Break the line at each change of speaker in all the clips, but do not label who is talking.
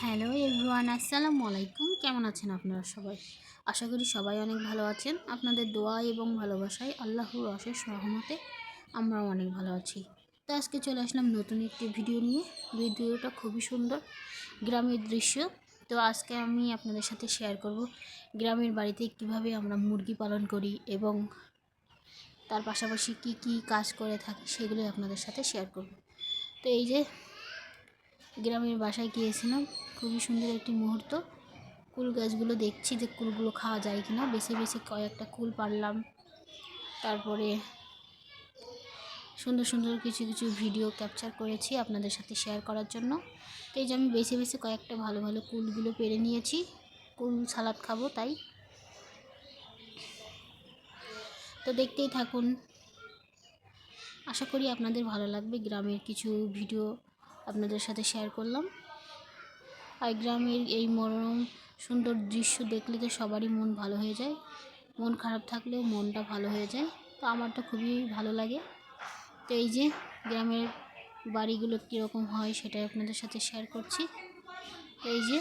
Hello everyone, আসসালামু আলাইকুম। কেমন আছেন আপনারা সবাই? আশা করি সবাই অনেক ভালো আছেন। আপনাদের দোয়া এবং ভালোবাসায় আল্লাহর অশেষ রহমতে আমরাও অনেক ভালো আছি। তো আজকে চলে আসলাম নতুন একটি ভিডিও নিয়ে। ভিডিওটা খুবই সুন্দর, গ্রামের দৃশ্য। তো আজকে আমি আপনাদের সাথে শেয়ার করব গ্রামের বাড়িতে কিভাবে আমরা মুরগি পালন করি এবং তার পাশাপাশি কি কি কাজ করে থাকি সেগুলোই আপনাদের সাথে শেয়ার করব। তো এই যে গ্রামের বাসায় গিয়েছিলাম, খুবই সুন্দর একটি মুহূর্ত। কুল গাছগুলো দেখছি যে কুলগুলো খাওয়া যায় কিনা, বেছে বেছে কয়েকটা কুল পারলাম। তারপরে সুন্দর সুন্দর কিছু কিছু ভিডিও ক্যাপচার করেছি আপনাদের সাথে শেয়ার করার জন্য। তো এই যে আমি বেছে বেছে কয়েকটা ভালো ভালো কুলগুলো পেরে নিয়েছি, কুল সালাদ খাবো তাই। তো দেখতেই থাকুন, আশা করি আপনাদের ভালো লাগবে। গ্রামের কিছু ভিডিও আপনাদের সাথে শেয়ার করলাম। আর গ্রামের এই মনোরম সুন্দর দৃশ্য দেখলে তো সবারই মন ভালো হয়ে যায়, মন খারাপ থাকলেও মনটা ভালো হয়ে যায়। তো আমার তো খুবই ভালো লাগে। তো এই যে গ্রামের বাড়িগুলো কীরকম হয় সেটাই আপনাদের সাথে শেয়ার করছি। তো এই যে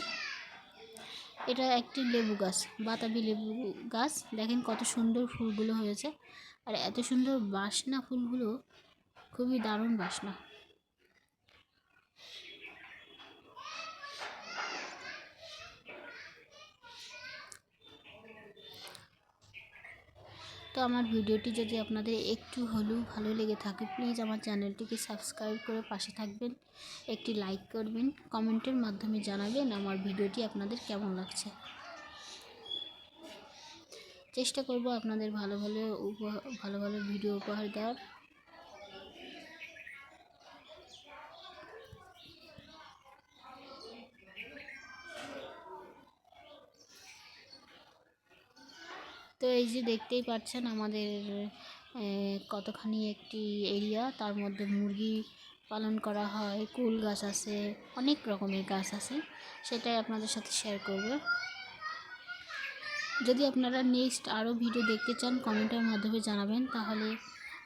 এটা একটি লেবু গাছ, বাতাবি লেবু গাছ। দেখেন কত সুন্দর ফুলগুলো হয়েছে, আর এত সুন্দর বাসনা ফুলগুলো, খুবই দারুণ বাসনা। তো আমার ভিডিওটি যদি আপনাদের একটু হলেও ভালো লেগে থাকে, প্লিজ আমার চ্যানেলটিকে সাবস্ক্রাইব করে পাশে থাকবেন, একটি লাইক করবেন, কমেন্টের মাধ্যমে জানাবেন আমার ভিডিওটি আপনাদের কেমন লাগছে। চেষ্টা করব আপনাদের ভালো ভালো ভিডিও উপহার দেওয়ার। তো এই যে দেখতেই পাচ্ছেন আমাদের কতখানি একটি এরিয়া, তার মধ্যে মুরগি পালন করা হয়, কুল গাছ আছে, অনেক রকমের গাছ আছে, সেটাই আপনাদের সাথে শেয়ার করব। যদি আপনারা নেক্সট আরও ভিডিও দেখতে চান কমেন্টের মাধ্যমে জানাবেন, তাহলে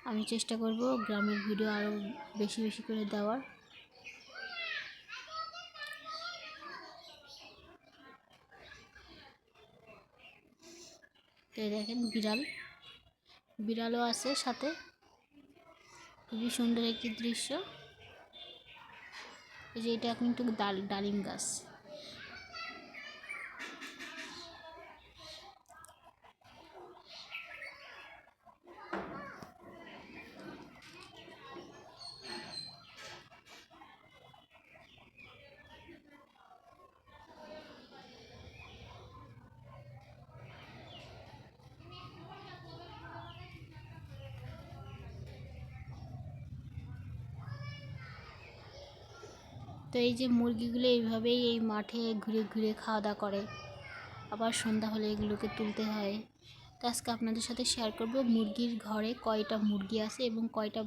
আমি চেষ্টা করব গ্রামের ভিডিও আরও বেশি বেশি করে দেওয়ার। তো দেখেন বিড়ালও আছে সাথে, খুবই সুন্দর একটি দৃশ্য। এই যে এটা কিন্তু ডালিম গাছ। তো এই যে মুরগিগুলো এইভাবেই এই মাঠে ঘুরে ঘুরে খাওয়া দাওয়া করে, আবার সন্ধ্যা হলে এগুলোকে তুলতে হয়। তো আজকে আপনাদের সাথে শেয়ার করব মুরগির ঘরে কয়টা মুরগি আছে এবং কয়টা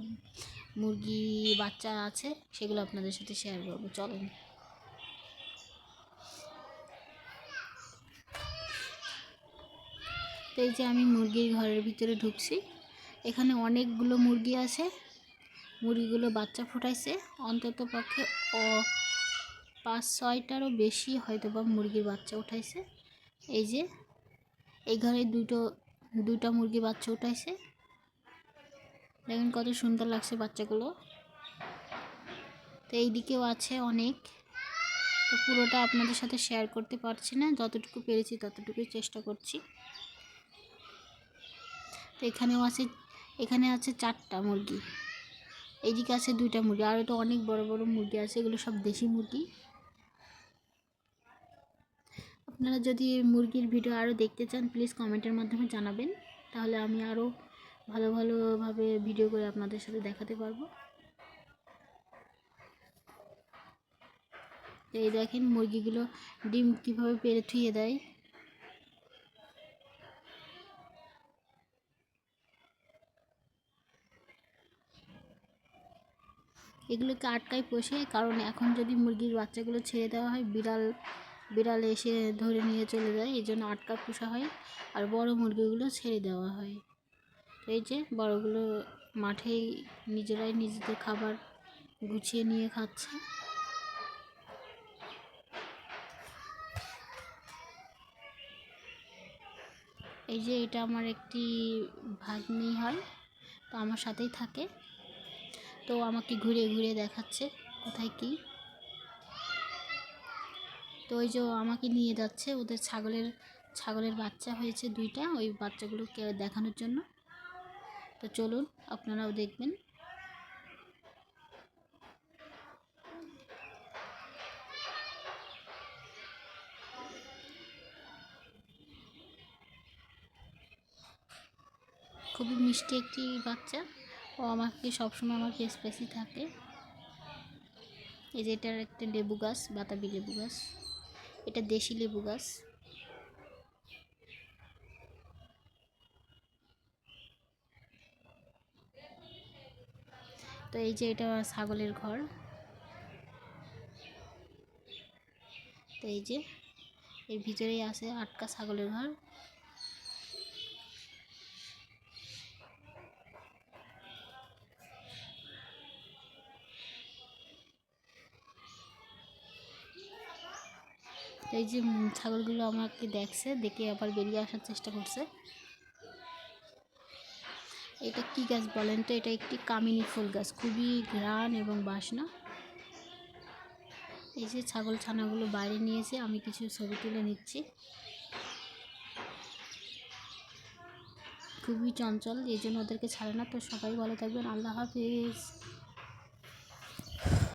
মুরগি বাচ্চা আছে, সেগুলো আপনাদের সাথে শেয়ার করব। চলেন। তো এই যে আমি মুরগির ঘরের ভিতরে ঢুকছি, এখানে অনেকগুলো মুরগি আছে। মুরগিগুলো বাচ্চা ফুটাইছে, অন্তত পক্ষে 5-6টারও বেশি হয়তো বা মুরগির বাচ্চা উঠাইছে। এই যে এই ঘরে দুইটা মুরগি বাচ্চা উঠাইছে, দেখেন কত সুন্দর লাগছে বাচ্চাগুলো। তো এই দিকেও আছে অনেক, তো পুরোটা আপনাদের সাথে শেয়ার করতে পারছি না, যতটুকু পেরেছি ততটুকুই চেষ্টা করছি। তো এখানে আছে 4টা মুরগি, এইদিকে আছে 2টা মুরগি, আর তো অনেক বড় বড় মুরগি আছে, এগুলো সব দেশি মুরগি। আপনারা যদি মুরগির ভিডিও আরও দেখতে চান প্লিজ কমেন্টের মাধ্যমে জানাবেন, তাহলে আমি আরও ভালোভাবে ভিডিও করে আপনাদের সাথে দেখাতে পারবো। এই দেখেন মুরগিগুলো ডিম কীভাবে পেড়ে থুয়ে দেয়। এগুলোকে আটকায় পোষে, কারণ এখন যদি মুরগির বাচ্চাগুলো ছেড়ে দেওয়া হয় বিড়াল এসে ধরে নিয়ে চলে যায়, এই জন্য আটকায় পোষা হয়, আর বড় মুরগিগুলো ছেড়ে দেওয়া হয়। এই যে বড়গুলো মাঠেই নিজেরাই নিজেদের খাবার গুছিয়ে নিয়ে খাচ্ছে। এই যে এটা আমার একটি ভাগ্নি হয়, তো আমার সাথেই থাকে, তো আমাকে ঘুরে ঘুরে দেখাচ্ছে কোথায় কি। তো ওই যে আমাকে নিয়ে যাচ্ছে, ওদের ছাগলের বাচ্চা হয়েছে 2টা, ওই বাচ্চাগুলোকে দেখানোর জন্য। তো চলুন আপনারাও দেখবেন। খুবই মিষ্টি একটি বাচ্চা, ও আমাকে সবসময় আমার পেছাপেছি থাকে। এই যে এটার একটা লেবু গাছ, বাতাবি লেবু গাছ, এটা দেশি লেবু গাছ। তো এই যে এটা ছাগলের ঘর। তো এই যে এর ভিতরেই আছে আটকা ছাগলের ঘর। তো এই যে ছাগলগুলো আমাকে দেখছে, দেখে আবার বেরিয়ে আসার চেষ্টা করছে। এটা কি গাছ বলেন তো? এটা একটি কামিনী ফুল গাছ, খুবই ঘ্রাণ এবং বাসনা। এই যে ছাগল ছানাগুলো বাইরে নিয়েছে, আমি কিছু ছবি তুলে নিচ্ছি। খুবই চঞ্চল, এই জন্য ওদেরকে ছাড়ে না। তো সবাই ভালো থাকবেন, আল্লাহ হাফিজ।